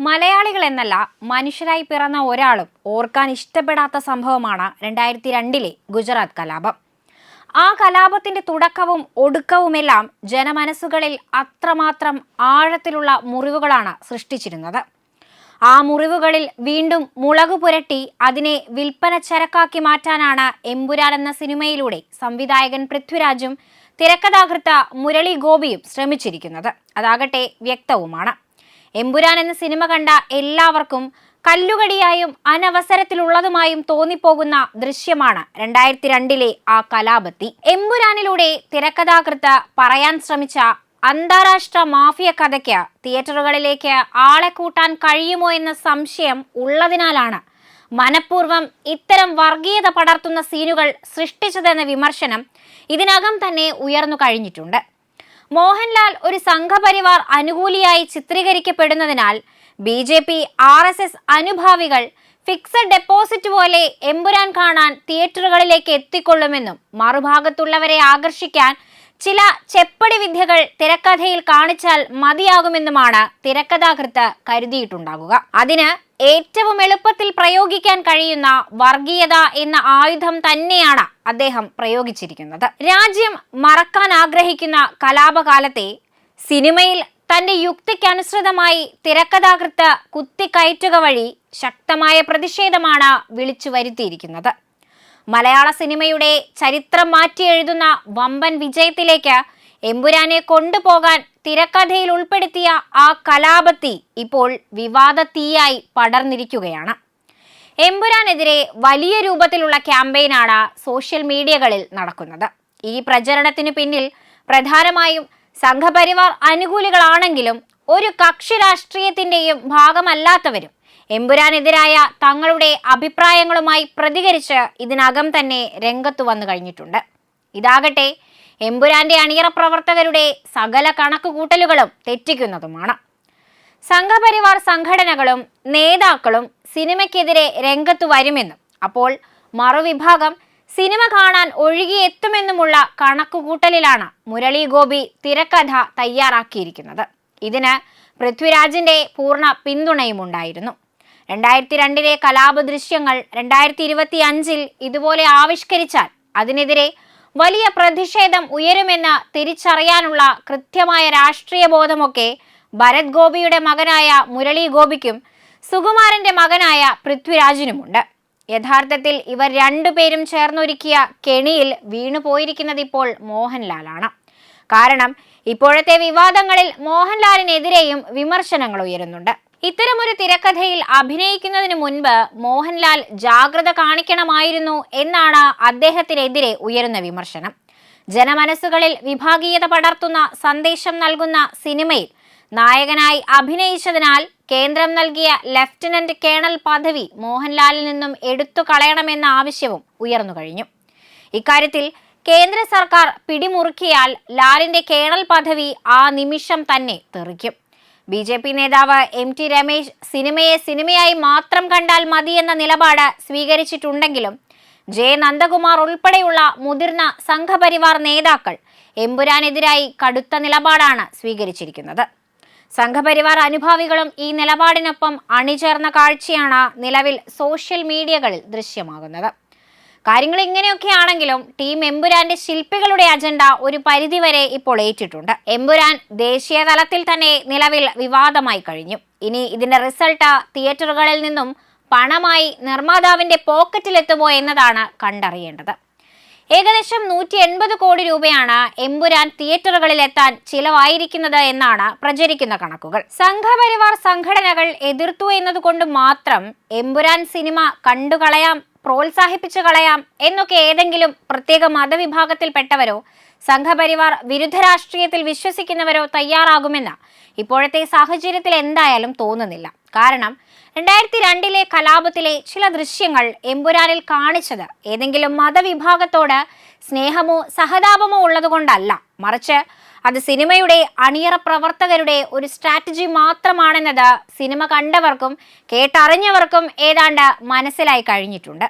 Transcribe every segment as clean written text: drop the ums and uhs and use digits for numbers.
മലയാളികൾ എന്നല്ല മനുഷ്യരായി പിറന്ന ഒരാളും ഓർക്കാൻ ഇഷ്ടപ്പെടാത്ത സംഭവമാണ് 2002 ഗുജറാത്ത് കലാപം. ആ കലാപത്തിന്റെ തുടക്കവും ഒടുക്കവുമെല്ലാം ജനമനസ്സുകളിൽ അത്രമാത്രം ആഴത്തിലുള്ള മുറിവുകളാണ് സൃഷ്ടിച്ചിരുന്നത്. ആ മുറിവുകളിൽ വീണ്ടും മുളകു പുരട്ടി അതിനെ വിൽപ്പന ചരക്കാക്കി മാറ്റാനാണ് എമ്പുരാൻ എന്ന സിനിമയിലൂടെ സംവിധായകൻ പൃഥ്വിരാജും തിരക്കഥാകൃത്ത് മുരളി ഗോപിയും ശ്രമിച്ചിരിക്കുന്നത്. അതാകട്ടെ വ്യക്തവുമാണ്. എമ്പുരാൻ എന്ന സിനിമ കണ്ട എല്ലാവർക്കും കല്ലുകടിയായും അനവസരത്തിലുള്ളതുമായും തോന്നിപ്പോകുന്ന ദൃശ്യമാണ് 2002 ആ കലാപത്തി. എമ്പുരാനിലൂടെ തിരക്കഥാകൃത്ത് പറയാൻ ശ്രമിച്ച അന്താരാഷ്ട്ര മാഫിയ കഥയ്ക്ക് തിയേറ്ററുകളിലേക്ക് ആളെ കൂട്ടാൻ കഴിയുമോ എന്ന സംശയം ഉള്ളതിനാലാണ് മനഃപൂർവ്വം ഇത്തരം വർഗീയത പടർത്തുന്ന സീനുകൾ സൃഷ്ടിച്ചതെന്ന വിമർശനം ഇതിനകം തന്നെ ഉയർന്നു കഴിഞ്ഞിട്ടുണ്ട്. മോഹൻലാൽ ഒരു സംഘപരിവാർ അനുകൂലിയായി ചിത്രീകരിക്കപ്പെടുന്നതിനാൽ BJP RSS അനുഭാവികൾ ഫിക്സഡ് ഡെപ്പോസിറ്റ് പോലെ എമ്പുരാൻ കാണാൻ തിയേറ്ററുകളിലേക്ക് എത്തിക്കൊള്ളുമെന്നും മറുഭാഗത്തുള്ളവരെ ആകർഷിക്കാൻ ചില ചെപ്പടി വിദ്യകൾ തിരക്കഥയിൽ കാണിച്ചാൽ മതിയാകുമെന്നുമാണ് തിരക്കഥാകൃത്ത് കരുതിയിട്ടുണ്ടാകുക. അതിന് ഏറ്റവും എളുപ്പത്തിൽ പ്രയോഗിക്കാൻ കഴിയുന്ന വർഗീയത എന്ന ആയുധം തന്നെയാണ് അദ്ദേഹം പ്രയോഗിച്ചിരിക്കുന്നത്. രാജ്യം മറക്കാൻ ആഗ്രഹിക്കുന്ന കലാപകാലത്തെ സിനിമയിൽ തന്റെ യുക്തിക്കനുസൃതമായി തിരക്കഥാകൃത്ത് കുത്തിക്കയറ്റുക വഴി ശക്തമായ പ്രതിഷേധമാണ് വിളിച്ചു വരുത്തിയിരിക്കുന്നത്. മലയാള സിനിമയുടെ ചരിത്രം മാറ്റിയെഴുതുന്ന വമ്പൻ വിജയത്തിലേക്ക് എമ്പുരാനെ കൊണ്ടുപോകാൻ തിരക്കഥയിൽ ഉൾപ്പെടുത്തിയ ആ കലാപത്തി ഇപ്പോൾ വിവാദ തീയായി പടർന്നിരിക്കുകയാണ്. എമ്പുരാനെതിരെ വലിയ രൂപത്തിലുള്ള ക്യാമ്പയിനാണ് സോഷ്യൽ മീഡിയകളിൽ നടക്കുന്നത്. ഈ പ്രചരണത്തിനു പിന്നിൽ പ്രധാനമായും സംഘപരിവാർ അനുകൂലികളാണെങ്കിലും ഒരു കക്ഷി രാഷ്ട്രീയത്തിന്റെയും ഭാഗമല്ലാത്തവരും എമ്പുരാനെതിരായ തങ്ങളുടെ അഭിപ്രായങ്ങളുമായി പ്രതികരിച്ച് ഇതിനകം തന്നെ രംഗത്തു വന്നു കഴിഞ്ഞിട്ടുണ്ട്. ഇതാകട്ടെ എമ്പുരാന്റെ അണിയറ പ്രവർത്തകരുടെ സകല കണക്കുകൂട്ടലുകളും തെറ്റിക്കുന്നതുമാണ്. സംഘപരിവാർ സംഘടനകളും നേതാക്കളും സിനിമയ്ക്കെതിരെ രംഗത്തു വരുമെന്നും അപ്പോൾ മറുവിഭാഗം സിനിമ കാണാൻ ഒഴുകിയെത്തുമെന്നുമുള്ള കണക്കുകൂട്ടലിലാണ് മുരളി ഗോപി തിരക്കഥ തയ്യാറാക്കിയിരിക്കുന്നത്. ഇതിന് പൃഥ്വിരാജിന്റെ പൂർണ്ണ പിന്തുണയുമുണ്ടായിരുന്നു. 2002 കലാപ ദൃശ്യങ്ങൾ 2025 ഇതുപോലെ ആവിഷ്കരിച്ചാൽ അതിനെതിരെ വലിയ പ്രതിഷേധം ഉയരുമെന്ന് തിരിച്ചറിയാനുള്ള കൃത്യമായ രാഷ്ട്രീയ ബോധമൊക്കെ ഭരത് ഗോപിയുടെ മകനായ മുരളി ഗോപിക്കും സുകുമാരന്റെ മകനായ പൃഥ്വിരാജിനുമുണ്ട്. യഥാർത്ഥത്തിൽ ഇവർ രണ്ടുപേരും ചേർന്നൊരുക്കിയ കെണിയിൽ വീണുപോയിരിക്കുന്നത് ഇപ്പോൾ മോഹൻലാലാണ്. കാരണം ഇപ്പോഴത്തെ വിവാദങ്ങളിൽ മോഹൻലാലിനെതിരെയും വിമർശനങ്ങൾ ഉയരുന്നുണ്ട്. ഇത്തരമൊരു തിരക്കഥയിൽ അഭിനയിക്കുന്നതിന് മുൻപ് മോഹൻലാൽ ജാഗ്രത കാണിക്കണമായിരുന്നു എന്നാണ് അദ്ദേഹത്തിനെതിരെ ഉയരുന്ന വിമർശനം. ജനമനസ്സുകളിൽ വിഭാഗീയത പടർത്തുന്ന സന്ദേശം നൽകുന്ന സിനിമയിൽ നായകനായി അഭിനയിച്ചതിനാൽ കേന്ദ്രം നൽകിയ ലഫ്റ്റനന്റ് കേണൽ പദവി മോഹൻലാലിൽ നിന്നും എടുത്തു കളയണമെന്ന ആവശ്യവും ഉയർന്നു കഴിഞ്ഞു. ഇക്കാര്യത്തിൽ കേന്ദ്ര സർക്കാർ പിടിമുറുക്കിയാൽ ലാലിന്റെ കേണൽ പദവി ആ നിമിഷം തന്നെ തെറിക്കും. BJP നേതാവ് MT രമേശ് സിനിമയെ സിനിമയായി മാത്രം കണ്ടാൽ മതിയെന്ന നിലപാട് സ്വീകരിച്ചിട്ടുണ്ടെങ്കിലും നന്ദകുമാർ ഉൾപ്പെടെയുള്ള മുതിർന്ന സംഘപരിവാർ നേതാക്കൾ എമ്പുരാനെതിരായി കടുത്ത നിലപാടാണ് സ്വീകരിച്ചിരിക്കുന്നത്. സംഘപരിവാർ അനുഭാവികളും ഈ നിലപാടിനൊപ്പം അണിചേർന്ന കാഴ്ചയാണ് നിലവിൽ സോഷ്യൽ മീഡിയകളിൽ ദൃശ്യമാകുന്നത്. കാര്യങ്ങൾ ഇങ്ങനെയൊക്കെയാണെങ്കിലും ടീം എമ്പുരാന്റെ ശില്പികളുടെ അജണ്ട ഒരു പരിധിവരെ ഇപ്പോൾ ഏറ്റിട്ടുണ്ട്. എമ്പുരാൻ ദേശീയ തലത്തിൽ തന്നെ നിലവിൽ വിവാദമായി കഴിഞ്ഞു. ഇനി ഇതിന്റെ റിസൾട്ട് തിയേറ്ററുകളിൽ നിന്നും പണമായി നിർമ്മാതാവിന്റെ പോക്കറ്റിലെത്തുമോ എന്നതാണ് കണ്ടറിയേണ്ടത്. ഏകദേശം 180 കോടി രൂപയാണ് എമ്പുരാൻ തിയേറ്ററുകളിൽ എത്താൻ ചിലവായിരിക്കുന്നത് എന്നാണ് പ്രചരിക്കുന്ന കണക്കുകൾ. സംഘപരിവാർ സംഘടനകൾ എതിർത്തു എന്നതുകൊണ്ട് മാത്രം എമ്പുരാൻ സിനിമ കണ്ടുകളയാം, പ്രോത്സാഹിപ്പിച്ചു കളയാം എന്നൊക്കെ ഏതെങ്കിലും പ്രത്യേക മതവിഭാഗത്തിൽപ്പെട്ടവരോ സംഘപരിവാർ വിരുദ്ധ രാഷ്ട്രീയത്തിൽ വിശ്വസിക്കുന്നവരോ തയ്യാറാകുമെന്ന് ഇപ്പോഴത്തെ സാഹചര്യത്തിൽ എന്തായാലും തോന്നുന്നില്ല. കാരണം 2002 കലാപത്തിലെ ചില ദൃശ്യങ്ങൾ എമ്പുരാനിൽ കാണിച്ചത് ഏതെങ്കിലും മതവിഭാഗത്തോട് സ്നേഹമോ സഹതാപമോ ഉള്ളതുകൊണ്ടല്ല, മറിച്ച് അത് സിനിമയുടെ അണിയറ പ്രവർത്തകരുടെ ഒരു സ്ട്രാറ്റജി മാത്രമാണെന്നത് സിനിമ കണ്ടവർക്കും കേട്ടറിഞ്ഞവർക്കും ഏതാണ്ട് മനസ്സിലായി കഴിഞ്ഞിട്ടുണ്ട്.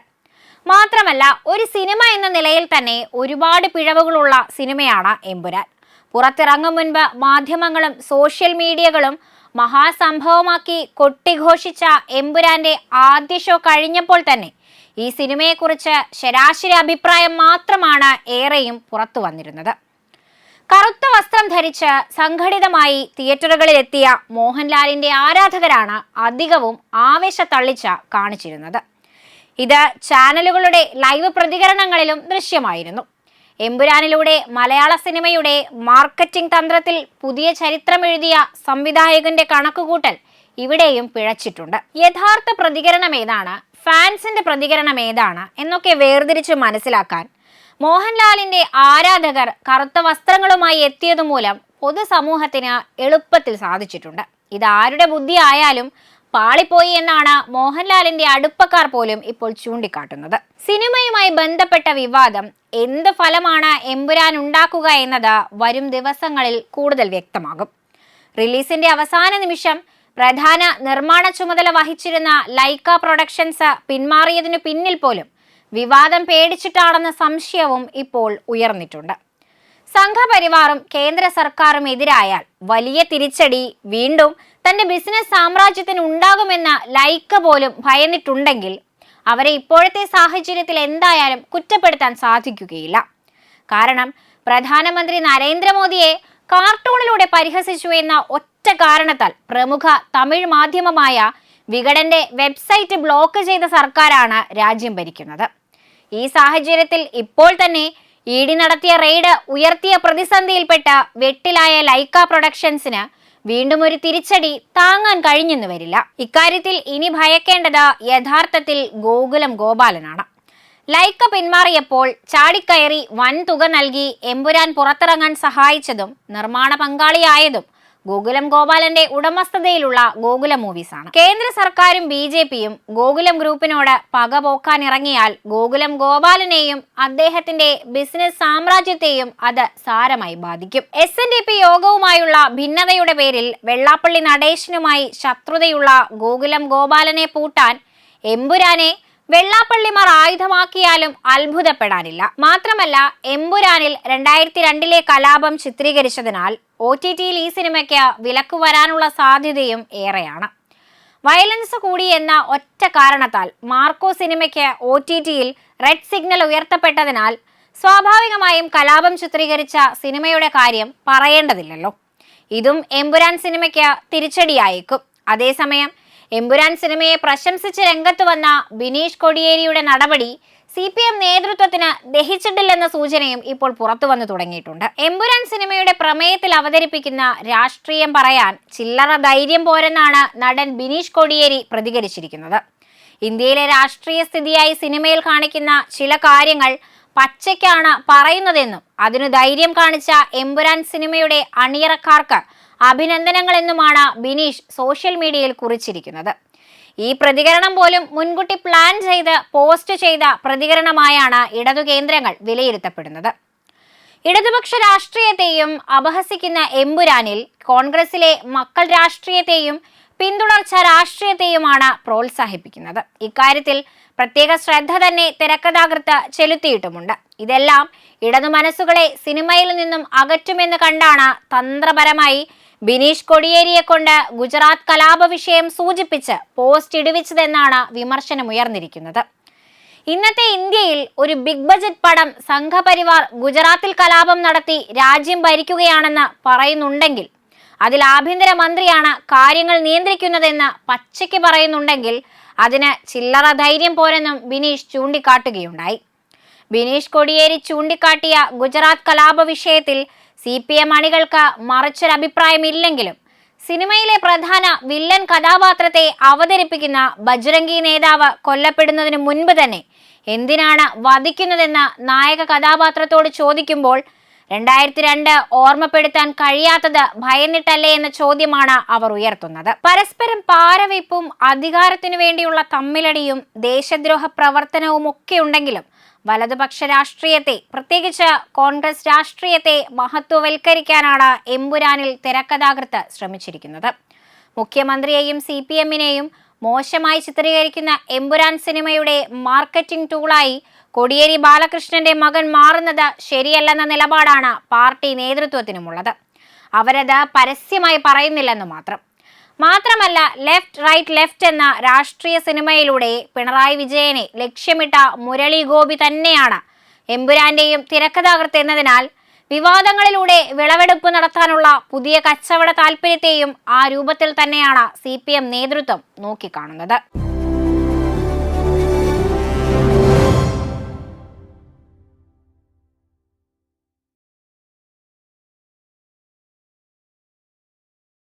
മാത്രമല്ല ഒരു സിനിമ എന്ന നിലയിൽ തന്നെ ഒരുപാട് പിഴവുകളുള്ള സിനിമയാണ് എമ്പുരാൻ. പുറത്തിറങ്ങും മുൻപ് മാധ്യമങ്ങളും സോഷ്യൽ മീഡിയകളും മഹാസംഭവമാക്കി കൊട്ടിഘോഷിച്ച എമ്പുരാന്റെ ആദ്യ ഷോ കഴിഞ്ഞപ്പോൾ തന്നെ ഈ സിനിമയെക്കുറിച്ച് ശരാശരി അഭിപ്രായം മാത്രമാണ് ഏറെയും പുറത്തു വന്നിരുന്നത്. കറുത്ത വസ്ത്രം ധരിച്ച് സംഘടിതമായി തിയേറ്ററുകളിലെത്തിയ മോഹൻലാലിന്റെ ആരാധകരാണ് അധികവും ആവേശത്തള്ളിച്ച കാണിച്ചിരുന്നത്. ഇത് ചാനലുകളുടെ ലൈവ് പ്രതികരണങ്ങളിലും ദൃശ്യമായിരുന്നു. എമ്പുരാനിലൂടെ മലയാള സിനിമയുടെ മാർക്കറ്റിംഗ് തന്ത്രത്തിൽ പുതിയ ചരിത്രമെഴുതിയ സംവിധായകന്റെ കണക്കുകൂട്ടൽ ഇവിടെയും പിഴച്ചിട്ടുണ്ട്. യഥാർത്ഥ പ്രതികരണം ഏതാണ്, ഫാൻസിന്റെ പ്രതികരണം ഏതാണ് എന്നൊക്കെ വേർതിരിച്ച് മനസ്സിലാക്കാൻ മോഹൻലാലിന്റെ ആരാധകർ കറുത്ത വസ്ത്രങ്ങളുമായി എത്തിയതുമൂലം പൊതുസമൂഹത്തിന് എളുപ്പത്തിൽ സാധിച്ചിട്ടുണ്ട്. ഇതാരുടെ ബുദ്ധി ആയാലും പാളിപ്പോയി എന്നാണ് മോഹൻലാലിന്റെ അടുപ്പക്കാർ പോലും ഇപ്പോൾ ചൂണ്ടിക്കാട്ടുന്നത്. സിനിമയുമായി ബന്ധപ്പെട്ട വിവാദം എന്ത് ഫലമാണ് എമ്പുരാൻ ഉണ്ടാക്കുക എന്നത് വരും ദിവസങ്ങളിൽ കൂടുതൽ വ്യക്തമാകും. റിലീസിന്റെ അവസാന നിമിഷം പ്രധാന നിർമ്മാണ ചുമതല വഹിച്ചിരുന്ന ലൈക്ക പ്രൊഡക്ഷൻസ് പിന്മാറിയതിനു പിന്നിൽ പോലും വിവാദം പേടിച്ചിട്ടാണെന്ന സംശയവും ഇപ്പോൾ ഉയർന്നിട്ടുണ്ട്. സംഘപരിവാറും കേന്ദ്ര സർക്കാരും എതിരായാൽ വലിയ തിരിച്ചടി വീണ്ടും തന്റെ ബിസിനസ് സാമ്രാജ്യത്തിന് ഉണ്ടാകുമെന്ന ലൈക്ക പോലും ഭയന്നിട്ടുണ്ടെങ്കിൽ അവരെ ഇപ്പോഴത്തെ സാഹചര്യത്തിൽ എന്തായാലും കുറ്റപ്പെടുത്താൻ സാധിക്കുകയില്ല. കാരണം പ്രധാനമന്ത്രി നരേന്ദ്രമോദിയെ കാർട്ടൂണിലൂടെ പരിഹസിച്ചു എന്ന ഒറ്റ കാരണത്താൽ പ്രമുഖ തമിഴ് മാധ്യമമായ വികടന്റെ വെബ്സൈറ്റ് ബ്ലോക്ക് ചെയ്ത സർക്കാരാണ് രാജ്യം ഭരിക്കുന്നത്. ഈ സാഹചര്യത്തിൽ ഇപ്പോൾ തന്നെ ഇഡി നടത്തിയ റെയ്ഡ് ഉയർത്തിയ പ്രതിസന്ധിയിൽപ്പെട്ട വെട്ടിലായ ലൈക്ക പ്രൊഡക്ഷൻസിന് വീണ്ടും ഒരു തിരിച്ചടി താങ്ങാൻ കഴിഞ്ഞെന്ന് വരില്ല. ഇക്കാര്യത്തിൽ ഇനി ഭയക്കേണ്ടത് യഥാർത്ഥത്തിൽ ഗോകുലം ഗോപാലനാണ്. ലൈക്ക പിന്മാറിയപ്പോൾ ചാടിക്കയറി വൻ തുക നൽകി എമ്പുരാൻ പുറത്തിറങ്ങാൻ സഹായിച്ചതും നിർമ്മാണ പങ്കാളിയായതും ഗോകുലം ഗോപാലന്റെ ഉടമസ്ഥതയിലുള്ള ഗോകുലം മൂവീസ് ആണ്. കേന്ദ്ര സർക്കാരും BJPയും ഗോകുലം ഗ്രൂപ്പിനോട് പകപോക്കാനിറങ്ങിയാൽ ഗോകുലം ഗോപാലനെയും അദ്ദേഹത്തിന്റെ ബിസിനസ് സാമ്രാജ്യത്തെയും അത് സാരമായി ബാധിക്കും. SNDP യോഗവുമായുള്ള ഭിന്നതയുടെ പേരിൽ വെള്ളാപ്പള്ളി നടേശനുമായി ശത്രുതയുള്ള ഗോകുലം ഗോപാലനെ പൂട്ടാൻ എമ്പുരാനെ വെള്ളാപ്പള്ളിമാർ ആയുധമാക്കിയാലും അത്ഭുതപ്പെടാനില്ല. മാത്രമല്ല, എമ്പുരാനിൽ 2002 കലാപം ചിത്രീകരിച്ചതിനാൽ OTTയിൽ ഈ സിനിമയ്ക്ക് വിലക്ക് വരാനുള്ള സാധ്യതയും ഏറെയാണ്. വയലൻസ് കൂടി എന്ന ഒറ്റ കാരണത്താൽ മാർക്കോ സിനിമയ്ക്ക് OTTയിൽ റെഡ് സിഗ്നൽ ഉയർത്തപ്പെട്ടതിനാൽ സ്വാഭാവികമായും കലാപം ചിത്രീകരിച്ച സിനിമയുടെ കാര്യം പറയേണ്ടതില്ലല്ലോ. ഇതും എമ്പുരാൻ സിനിമയ്ക്ക് തിരിച്ചടിയായേക്കും. അതേസമയം എമ്പുരാൻ സിനിമയെ പ്രശംസിച്ച് രംഗത്ത് വന്ന ബിനീഷ് കൊടിയേരിയുടെ നടപടി CPM നേതൃത്വത്തിന് ദഹിച്ചിട്ടില്ലെന്ന സൂചനയും ഇപ്പോൾ പുറത്തു വന്നു തുടങ്ങിയിട്ടുണ്ട്. എമ്പുരാൻ സിനിമയുടെ പ്രമേയത്തിൽ അവതരിപ്പിക്കുന്ന രാഷ്ട്രീയം പറയാൻ ചില്ലറ ധൈര്യം പോരെന്നാണ് നടൻ ബിനീഷ് കൊടിയേരി പ്രതികരിച്ചിരിക്കുന്നത്. ഇന്ത്യയിലെ രാഷ്ട്രീയ സ്ഥിതിയായി സിനിമയിൽ കാണിക്കുന്ന ചില കാര്യങ്ങൾ പച്ചയ്ക്കാണ് പറയുന്നതെന്നും അതിനു ധൈര്യം കാണിച്ച എമ്പുരാൻ സിനിമയുടെ അണിയറക്കാർക്ക് അഭിനന്ദനങ്ങളെന്നുമാണ് ബിനീഷ് സോഷ്യൽ മീഡിയയിൽ കുറിച്ചിരിക്കുന്നത്. ഈ പ്രതികരണം പോലും മുൻകൂട്ടി പ്ലാൻ ചെയ്ത് പോസ്റ്റ് ചെയ്ത പ്രതികരണമായാണ് ഇടതു കേന്ദ്രങ്ങൾ വിലയിരുത്തപ്പെടുന്നത്. ഇടതുപക്ഷ രാഷ്ട്രീയത്തെയും അപഹസിക്കുന്ന എമ്പുരാനിൽ കോൺഗ്രസിലെ മക്കൾ രാഷ്ട്രീയത്തെയും പിന്തുടർച്ച രാഷ്ട്രീയത്തെയുമാണ് പ്രോത്സാഹിപ്പിക്കുന്നത്. ഇക്കാര്യത്തിൽ പ്രത്യേക ശ്രദ്ധ തന്നെ തിരക്കഥാകൃത്ത് ചെലുത്തിയിട്ടുമുണ്ട്. ഇതെല്ലാം ഇടതു മനസ്സുകളെ സിനിമയിൽ നിന്നും അകറ്റുമെന്ന് കണ്ടാണ് തന്ത്രപരമായി ബിനീഷ് കൊടിയേരിയെ കൊണ്ട് ഗുജറാത്ത് കലാപ വിഷയം സൂചിപ്പിച്ച് പോസ്റ്റ് ഇടുവിച്ചതെന്നാണ് വിമർശനമുയർന്നിരിക്കുന്നത്. ഇന്നത്തെ ഇന്ത്യയിൽ ഒരു ബിഗ് ബജറ്റ് പടം സംഘപരിവാർ ഗുജറാത്തിൽ കലാപം നടത്തി രാജ്യം ഭരിക്കുകയാണെന്ന് പറയുന്നുണ്ടെങ്കിൽ, അതിൽ ആഭ്യന്തര മന്ത്രിയാണ് കാര്യങ്ങൾ നിയന്ത്രിക്കുന്നതെന്ന് പച്ചയ്ക്ക് പറയുന്നുണ്ടെങ്കിൽ അതിന് ചില്ലറ ധൈര്യം പോരെന്നും ബിനീഷ് ചൂണ്ടിക്കാട്ടുകയുണ്ടായി. ബിനീഷ് കൊടിയേരി ചൂണ്ടിക്കാട്ടിയ ഗുജറാത്ത് കലാപ വിഷയത്തിൽ CPM അണികൾക്ക് മറിച്ചൊരഭിപ്രായമില്ലെങ്കിലും സിനിമയിലെ പ്രധാന വില്ലൻ കഥാപാത്രത്തെ അവതരിപ്പിക്കുന്ന ബജ്രംഗി നേതാവ് കൊല്ലപ്പെടുന്നതിന് മുൻപ് തന്നെ എന്തിനാണ് വധിക്കുന്നതെന്ന് നായക കഥാപാത്രത്തോട് ചോദിക്കുമ്പോൾ 2002 ഓർമ്മപ്പെടുത്താൻ കഴിയാത്തത് ഭയന്നിട്ടല്ലേ എന്ന ചോദ്യമാണ് അവർ ഉയർത്തുന്നത്. പരസ്പരം പാരവയ്പും അധികാരത്തിനു വേണ്ടിയുള്ള തമ്മിലടിയും ദേശദ്രോഹ പ്രവർത്തനവും ഒക്കെ ഉണ്ടെങ്കിലും വലതുപക്ഷ രാഷ്ട്രീയത്തെ, പ്രത്യേകിച്ച് കോൺഗ്രസ് രാഷ്ട്രീയത്തെ മഹത്വവൽക്കരിക്കാനാണ് എമ്പുരാനിൽ തിരക്കഥാകൃത്ത് ശ്രമിച്ചിരിക്കുന്നത്. മുഖ്യമന്ത്രിയെയും CPMനെയും മോശമായി ചിത്രീകരിക്കുന്ന എമ്പുരാൻ സിനിമയുടെ മാർക്കറ്റിംഗ് ടൂളായി കോടിയേരി ബാലകൃഷ്ണന്റെ മകൻ മാറുന്നത് ശരിയല്ലെന്ന നിലപാടാണ് പാർട്ടി നേതൃത്വത്തിനുമുള്ളത്. അവരത് പരസ്യമായി പറയുന്നില്ലെന്ന് മാത്രമല്ല ലെഫ്റ്റ് റൈറ്റ് ലെഫ്റ്റ് എന്ന രാഷ്ട്രീയ സിനിമയിലൂടെ പിണറായി വിജയനെ ലക്ഷ്യമിട്ട മുരളി ഗോപി തന്നെയാണ് എമ്പുരാന്റെയും തിരക്കഥാകൃത്ത് എന്നതിനാൽ വിവാദങ്ങളിലൂടെ വിളവെടുപ്പ് നടത്താനുള്ള പുതിയ കച്ചവട താല്പര്യത്തെയും ആ രൂപത്തിൽ തന്നെയാണ് CPM നേതൃത്വം നോക്കിക്കാണുന്നത്.